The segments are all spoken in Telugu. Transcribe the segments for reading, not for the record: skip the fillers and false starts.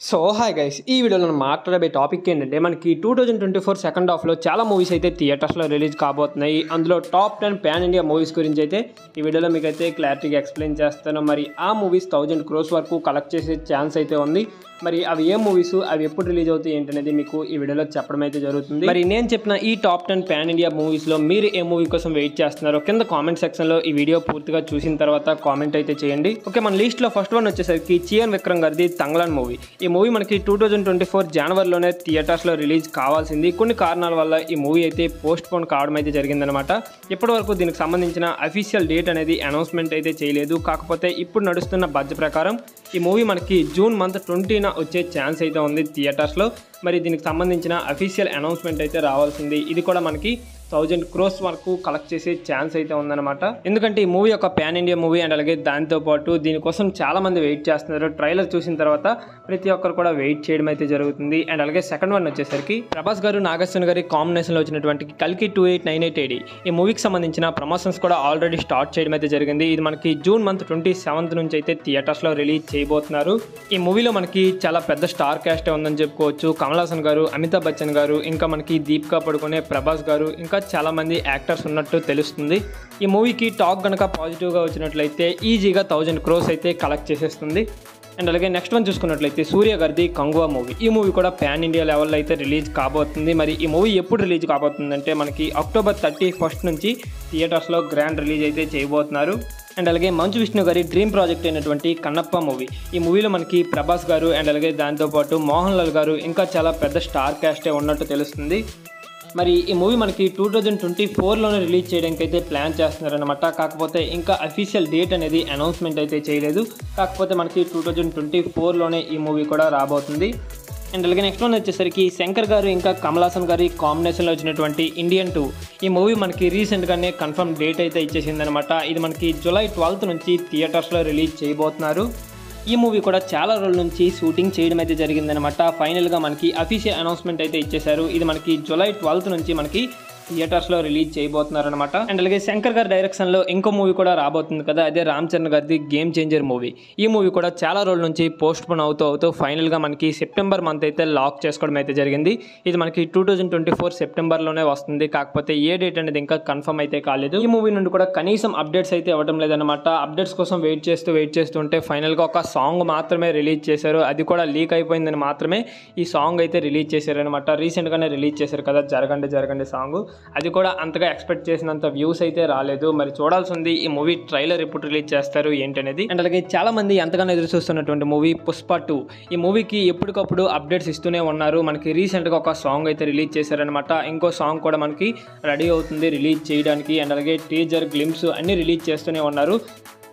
సో హాయ్ గైస్, ఈ వీడియోలో మనం మాట్లాడే టాపిక్ ఏంటంటే మనకి 2024 సెకండ్ హాఫ్లో చాలా మూవీస్ అయితే థియేటర్స్లో రిలీజ్ కాబోతున్నాయి. అందులో టాప్ 10 పాన్ ఇండియా మూవీస్ గురించి అయితే ఈ వీడియోలో మీకు అయితే క్లారిటీగా ఎక్స్ప్లెయిన్ చేస్తాను. మరి ఆ మూవీస్ 1000 crores వరకు కలెక్ట్ చేసే ఛాన్స్ అయితే ఉంది. మరి అవి ఏ మూవీస్, అవి ఎప్పుడు రిలీజ్ అవుతాయి ఏంటనేది మీకు ఈ వీడియోలో చెప్పడం అయితే జరుగుతుంది. మరి నేను చెప్పిన ఈ టాప్ 10 పాన్ ఇండియా మూవీస్లో మీరు ఏ మూవీ కోసం వెయిట్ చేస్తున్నారో కింద కామెంట్ సెక్షన్లో ఈ వీడియో పూర్తిగా చూసిన తర్వాత కామెంట్ అయితే చేయండి. ఓకే, మన లిస్ట్లో ఫస్ట్ వన్ వచ్చేసరికి చియాన్ విక్రమ్ గారిది తంగ్లాన్ మూవీ. ఈ మూవీ మనకి 2024 జనవరిలోనే థియేటర్స్లో రిలీజ్ కావాల్సింది. కొన్ని కారణాల వల్ల ఈ మూవీ అయితే పోస్ట్ పోన్ కావడం అయితే జరిగిందనమాట. ఇప్పటి వరకు దీనికి సంబంధించిన అఫీషియల్ డేట్ అనేది అనౌన్స్మెంట్ అయితే చేయలేదు. కాకపోతే ఇప్పుడు నడుస్తున్న బడ్జెట్ ప్రకారం ఈ మూవీ మనకి జూన్ మంత్ 20న వచ్చే ఛాన్స్ అయితే ఉంది థియేటర్స్లో. మరి దీనికి సంబంధించిన అఫీషియల్ అనౌన్స్మెంట్ అయితే రావాల్సింది. ఇది కూడా మనకి 1000 crores వరకు కలెక్ట్ చేసే ఛాన్స్ అయితే ఉందన్నమాట. ఎందుకంటే ఈ మూవీ ఒక పాన్ ఇండియా మూవీ అండ్ అలాగే దాంతోపాటు దీనికోసం చాలా మంది వెయిట్ చేస్తున్నారు. ట్రైలర్ చూసిన తర్వాత ప్రతి ఒక్కరు కూడా వెయిట్ చేయడం అయితే జరుగుతుంది. అండ్ అలాగే సెకండ్ వన్ వచ్చేసరికి ప్రభాస్ గారు నాగార్జున గారి కాంబినేషన్లో వచ్చినటువంటి కల్కి 2898 AD ఈ మూవీకి సంబంధించిన ప్రమోషన్స్ కూడా ఆల్రెడీ స్టార్ట్ చేయడం అయితే జరిగింది. ఇది మనకి జూన్ మంత్ 27th నుంచి అయితే థియేటర్స్లో రిలీజ్ చేయబోతున్నారు. ఈ మూవీలో మనకి చాలా పెద్ద స్టార్ క్యాస్ట్ ఉందని చెప్పుకోవచ్చు. కమల్ హాసన్ గారు, అమితాబ్ బచ్చన్ గారు, ఇంకా మనకి దీపికా పడుకునే ప్రభాస్ గారు, ఇంకా చాలా మంది యాక్టర్స్ ఉన్నట్టు తెలుస్తుంది. ఈ మూవీకి టాక్ కనుక పాజిటివ్గా వచ్చినట్లయితే ఈజీగా 1000 crores అయితే కలెక్ట్ చేసేస్తుంది. అండ్ అలాగే నెక్స్ట్ వన్ చూసుకున్నట్లయితే సూర్య గారిది కంగువా మూవీ. ఈ మూవీ కూడా పాన్ ఇండియా లెవెల్లో అయితే రిలీజ్ కాబోతుంది. మరి ఈ మూవీ ఎప్పుడు రిలీజ్ కాబోతుందంటే మనకి October 31st నుంచి థియేటర్స్లో గ్రాండ్ రిలీజ్ అయితే చేయబోతున్నారు. అండ్ అలాగే మంచు విష్ణు గారి డ్రీమ్ ప్రాజెక్ట్ అయినటువంటి కన్నప్ప మూవీ. ఈ మూవీలో మనకి ప్రభాస్ గారు అండ్ అలాగే దాంతోపాటు మోహన్ లాల్ గారు, ఇంకా చాలా పెద్ద స్టార్ క్యాస్టే ఉన్నట్టు తెలుస్తుంది. మరి ఈ మూవీ మనకి 2024లోనే రిలీజ్ చేయడానికి అయితే ప్లాన్ చేస్తున్నారనమాట. కాకపోతే ఇంకా అఫీషియల్ డేట్ అనేది అనౌన్స్మెంట్ అయితే చేయలేదు. కాకపోతే మనకి 2024లోనే ఈ మూవీ కూడా రాబోతుంది. అండ్ అలాగే నెక్స్ట్ వన్ వచ్చేసరికి శంకర్ గారు ఇంకా కమల్ హాసన్ గారి కాంబినేషన్లో వచ్చినటువంటి ఇండియన్ 2 ఈ మూవీ మనకి రీసెంట్గానే కన్ఫర్మ్ డేట్ అయితే ఇచ్చేసిందనమాట. ఇది మనకి July 12th నుంచి థియేటర్స్లో రిలీజ్ చేయబోతున్నారు. ఈ మూవీ కూడా చాలా రోజుల నుంచి షూటింగ్ చేయడం అయితే జరిగిందనమాట. ఫైనల్గా మనకి అఫీషియల్ అనౌన్స్మెంట్ అయితే ఇచ్చేశారు. ఇది మనకి July 12th నుంచి మనకి థియేటర్స్లో రిలీజ్ చేయబోతున్నారనమాట. అండ్ అలాగే శంకర్ గారి డైరెక్షన్లో ఇంకో మూవీ కూడా రాబోతుంది కదా, అదే రామ్ చరణ్ గారిది గేమ్ చేంజర్ మూవీ. ఈ మూవీ కూడా చాలా రోజుల నుంచి పోస్ట్ పోన్ అవుతూ ఫైనల్గా మనకి సెప్టెంబర్ మంత్ అయితే లాక్ చేసుకోవడం అయితే జరిగింది. ఇది మనకి 2024 సెప్టెంబర్లోనే వస్తుంది. కాకపోతే ఏ డేట్ అనేది ఇంకా కన్ఫర్మ్ అయితే కాలేదు. ఈ మూవీ నుండి కూడా కనీసం అప్డేట్స్ అయితే ఇవ్వడం లేదనమాట. అప్డేట్స్ కోసం వెయిట్ చేస్తుంటే ఫైనల్గా ఒక సాంగ్ మాత్రమే రిలీజ్ చేశారు. అది కూడా లీక్ అయిపోయిందని మాత్రమే ఈ సాంగ్ అయితే రిలీజ్ చేశారనమాట. రీసెంట్గానే రిలీజ్ చేశారు కదా జరగండి సాంగ్. అది కూడా అంతగా ఎక్స్పెక్ట్ చేసినంత వ్యూస్ అయితే రాలేదు. మరి చూడాల్సి ఉంది ఈ మూవీ ట్రైలర్ ఎప్పుడు రిలీజ్ చేస్తారు ఏంటనేది. అండ్ అలాగే చాలా మంది ఎంతగానో ఎదురు చూస్తున్నటువంటి మూవీ పుష్ప 2. ఈ మూవీకి ఎప్పటికప్పుడు అప్డేట్స్ ఇస్తూనే ఉన్నారు. మనకి రీసెంట్గా ఒక సాంగ్ అయితే రిలీజ్ చేశారనమాట. ఇంకో సాంగ్ కూడా మనకి రెడీ అవుతుంది రిలీజ్ చేయడానికి. అండ్ అలాగే టీజర్, గ్లిమ్స్ అన్నీ రిలీజ్ చేస్తూనే ఉన్నారు.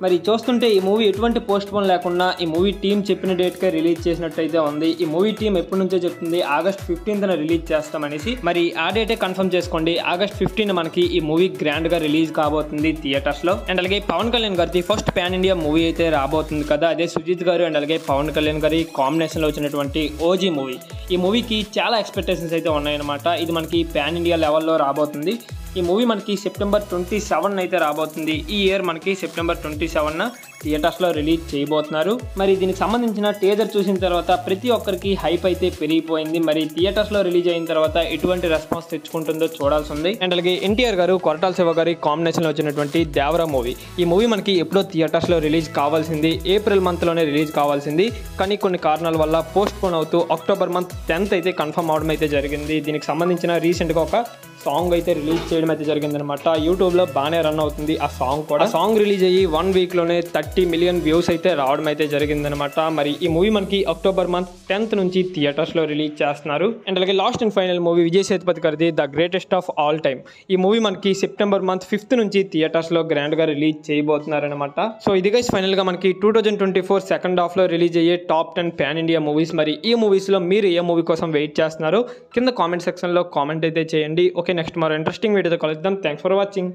మరి చూస్తుంటే ఈ మూవీ ఎటువంటి పోస్ట్ పోన్ లేకుండా ఈ మూవీ టీం చెప్పిన డేట్కే రిలీజ్ చేసినట్టయితే ఉంది. ఈ మూవీ టీం ఎప్పటి నుంచో చెప్తుంది August 15th రిలీజ్ చేస్తామనేసి. మరి ఆ డేటే కన్ఫర్మ్ చేసుకోండి. August 15 మనకి ఈ మూవీ గ్రాండ్ గా రిలీజ్ కాబోతుంది థియేటర్స్ లో. అండ్ అలాగే పవన్ కళ్యాణ్ గారి ఫస్ట్ పాన్ ఇండియా మూవీ అయితే రాబోతుంది కదా, అదే సుజిత్ గారు అండ్ అలాగే పవన్ కళ్యాణ్ గారి కాంబినేషన్ లో వచ్చినటువంటి ఓజీ మూవీ. ఈ మూవీకి చాలా ఎక్స్పెక్టేషన్స్ అయితే ఉన్నాయన్నమాట. ఇది మనకి పాన్ ఇండియా లెవెల్లో రాబోతుంది. ఈ మూవీ మనకి September 27 అయితే రాబోతుంది. ఈ ఇయర్ మనకి September 27న థియేటర్స్లో రిలీజ్ చేయబోతున్నారు. మరి దీనికి సంబంధించిన టీజర్ చూసిన తర్వాత ప్రతి ఒక్కరికి హైప్ అయితే పెరిగిపోయింది. మరి థియేటర్స్లో రిలీజ్ అయిన తర్వాత ఎటువంటి రెస్పాన్స్ తెచ్చుకుంటుందో చూడాల్సి ఉంది. అండ్ అలాగే ఎన్టీఆర్ గారు, కొరటాల శివ గారి కాంబినేషన్లో వచ్చినటువంటి దేవరా మూవీ. ఈ మూవీ మనకి ఎప్పుడో థియేటర్స్లో రిలీజ్ కావాల్సింది, ఏప్రిల్ మంత్లోనే రిలీజ్ కావాల్సింది. కానీ కొన్ని కారణాల వల్ల పోస్ట్ పోన్ అవుతూ October month 10th అయితే కన్ఫర్మ్ అవడం అయితే జరిగింది. దీనికి సంబంధించిన రీసెంట్గా ఒక సాంగ్ అయితే రిలీజ్ చేయడం అయితే జరిగిందనమాట. యూట్యూబ్లో బాగానే రన్ అవుతుంది ఆ సాంగ్ కూడా. సాంగ్ రిలీజ్ అయ్యి 1 వీక్లోనే 30 million వ్యూస్ అయితే రావడం అయితే జరిగిందనమాట. మరి ఈ మూవీ మనకి October month 10th నుంచి థియేటర్స్లో రిలీజ్ చేస్తున్నారు. అండ్ అలాగే last and final movie Vijay Sethupathi గారిది the greatest of all time. ఈ మూవీ మనకి September month 5th నుంచి థియేటర్స్లో గ్రాండ్గా రిలీజ్ చేయబోతున్నారనమాట. సో ఇది గైస్ ఫైనల్గా మనకి 2024 సెకండ్ హాఫ్లో రిలీజ్ అయ్యే టాప్ 10 పాన్ ఇండియా మూవీస్. మరి ఈ మూవీస్లో మీరు ఏ మూవీ కోసం వెయిట్ చేస్తున్నారో కింద కామెంట్ సెక్షన్లో కామెంట్ అయితే చేయండి. ఓకే, నెక్స్ట్ మరో ఇంట్రెస్టింగ్ వీడియోతో కలుద్దాం. Thanks for watching.